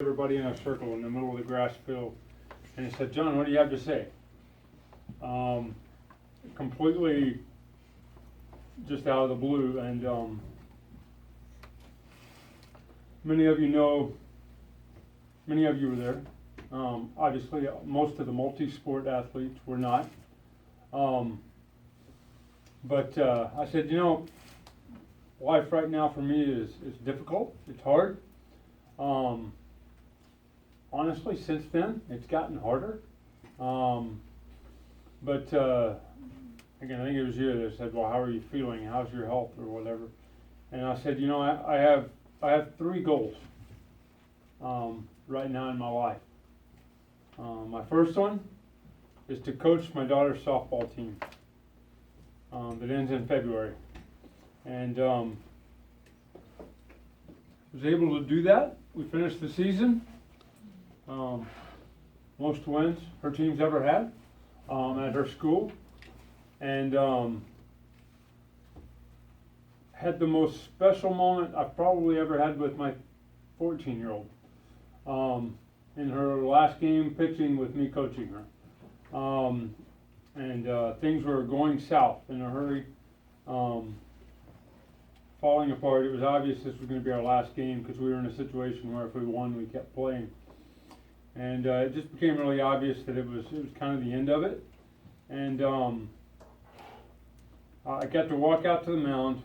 everybody in a circle in the middle of the grass field, and he said, "John, what do you have to say?" Completely just out of the blue, and many of you know, many of you were there. Obviously, most of the multi-sport athletes were not. But I said, life right now for me is difficult. It's hard. Honestly, since then, it's gotten harder. But again, I think it was you that said, "Well, how are you feeling? How's your health, or whatever?" And I said, I have three goals right now in my life. My first one is to coach my daughter's softball team that ends in February, and was able to do that. We finished the season. Most wins her team's ever had at her school, and had the most special moment I've probably ever had with my 14-year-old in her last game pitching with me coaching her. And things were going south in a hurry, falling apart. It was obvious this was going to be our last game because we were in a situation where if we won, we kept playing. And it just became really obvious that it was kind of the end of it. And I got to walk out to the mound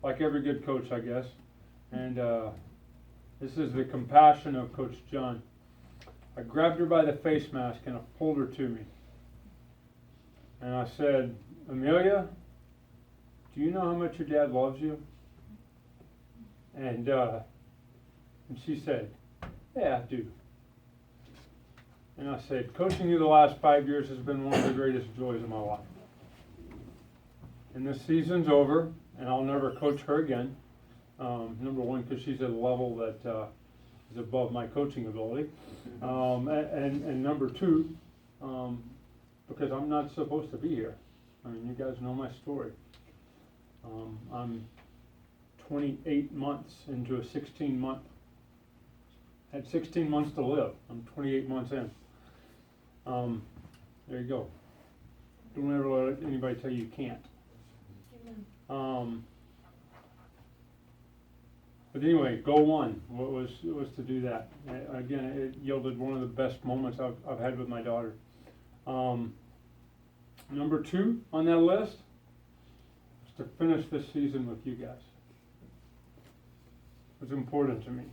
like every good coach, I guess. And this is the compassion of Coach John. I grabbed her by the face mask and I pulled her to me. And I said, "Amelia, do you know how much your dad loves you?" And she said, "Yeah, I do." And I said, "Coaching you the last 5 years has been one of the greatest joys of my life. And this season's over, and I'll never coach her again. Number one, because she's at a level that is above my coaching ability. And number two, because I'm not supposed to be here. I mean, you guys know my story. I'm 28 months into a 16-month. Had 16 months to live. I'm 28 months in. There you go. Don't ever let anybody tell you can't. But anyway, goal one was to do that. Again, it yielded one of the best moments I've had with my daughter. Number two on that list was to finish this season with you guys. It was important to me.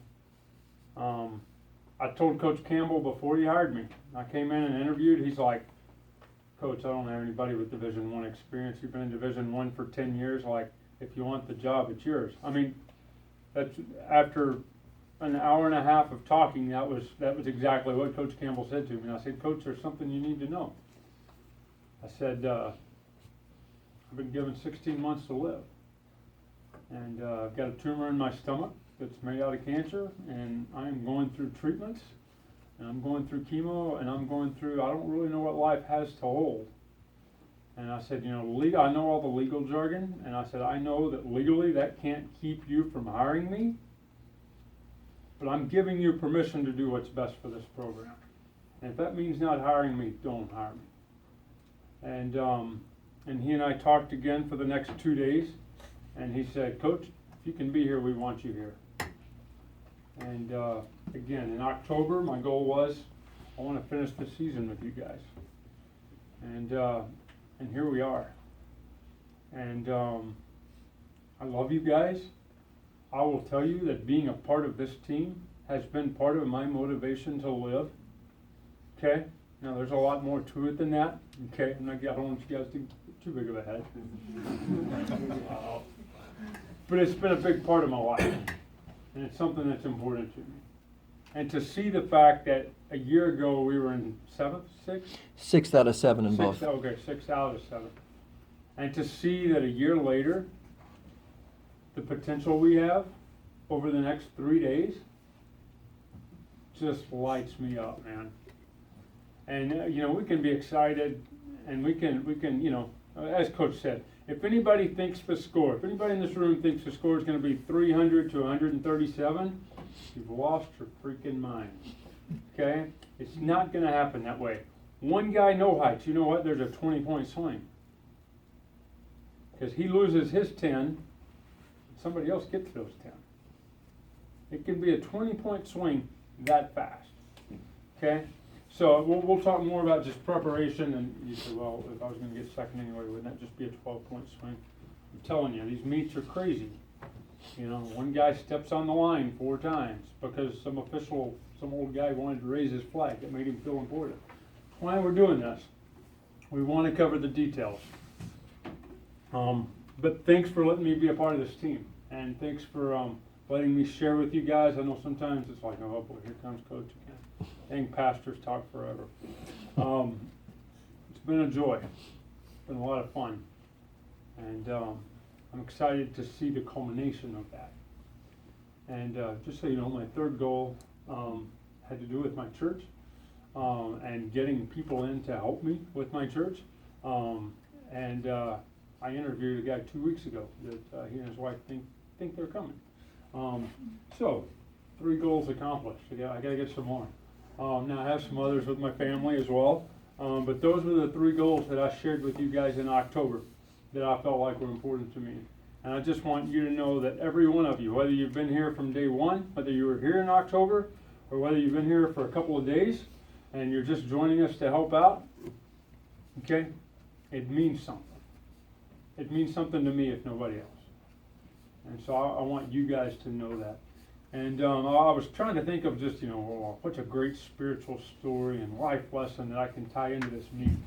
I told Coach Campbell before he hired me. I came in and interviewed. He's like, "Coach, I don't have anybody with Division I experience. You've been in Division I for 10 years. Like, if you want the job, it's yours." I mean, that's after an hour and a half of talking. That was exactly what Coach Campbell said to me. And I said, "Coach, there's something you need to know." I said, "I've been given 16 months to live, and I've got a tumor in my stomach that's made out of cancer, and I'm going through treatments, and I'm going through chemo, and I'm going through, I don't really know what life has to hold." And I said, I know all the legal jargon, and I said, "I know that legally that can't keep you from hiring me, but I'm giving you permission to do what's best for this program. And if that means not hiring me, don't hire me." And he and I talked again for the next 2 days, and he said, "Coach, if you can be here, we want you here." And again, in October, my goal was, I want to finish the season with you guys. And here we are. And I love you guys. I will tell you that being a part of this team has been part of my motivation to live. Okay? Now, there's a lot more to it than that. Okay? I don't want you guys to get too big of a head. But it's been a big part of my life. And it's something that's important to me. And to see the fact that a year ago we were in sixth? 6 out of 7 in both. Okay, 6 out of 7. And to see that a year later, the potential we have over the next 3 days just lights me up, man. And we can be excited, and we can, as Coach said, if anybody in this room thinks the score is going to be 300 to 137, you've lost your freaking mind. Okay? It's not going to happen that way. One guy no heights, you know what? There's a 20-point swing. Because he loses his 10, somebody else gets those 10. It can be a 20-point swing that fast. Okay? So we'll talk more about just preparation, and you say, well, if I was going to get second anyway, wouldn't that just be a 12-point swing? I'm telling you, these meets are crazy. You know, one guy steps on the line 4 times because some old guy wanted to raise his flag. That made him feel important. Why we're doing this? We want to cover the details. But thanks for letting me be a part of this team, and thanks for letting me share with you guys. I know sometimes it's like, oh boy, here comes Coach again. Dang, pastors talk forever. It's been a joy. It's been a lot of fun, and I'm excited to see the culmination of that. And just so you know, my third goal had to do with my church and getting people in to help me with my church. I interviewed a guy 2 weeks ago that he and his wife think they're coming. So 3 goals accomplished. I gotta get some more. Now I have some others with my family as well. But those were the 3 goals that I shared with you guys in October that I felt like were important to me. And I just want you to know that every one of you, whether you've been here from day 1, whether you were here in October, or whether you've been here for a couple of days and you're just joining us to help out, okay, it means something. It means something to me if nobody else. And so I want you guys to know that. And I was trying to think of just, what's a great spiritual story and life lesson that I can tie into this meeting.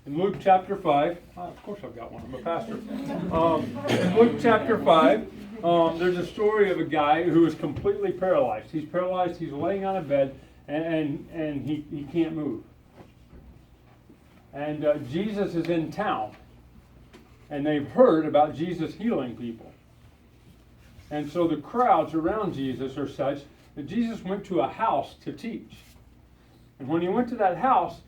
In Luke chapter 5, of course I've got one, I'm a pastor. In Luke chapter 5, there's a story of a guy who is completely paralyzed. He's paralyzed, he's laying on a bed, and he can't move. And Jesus is in town, and they've heard about Jesus healing people. And so the crowds around Jesus are such that Jesus went to a house to teach. And when he went to that house,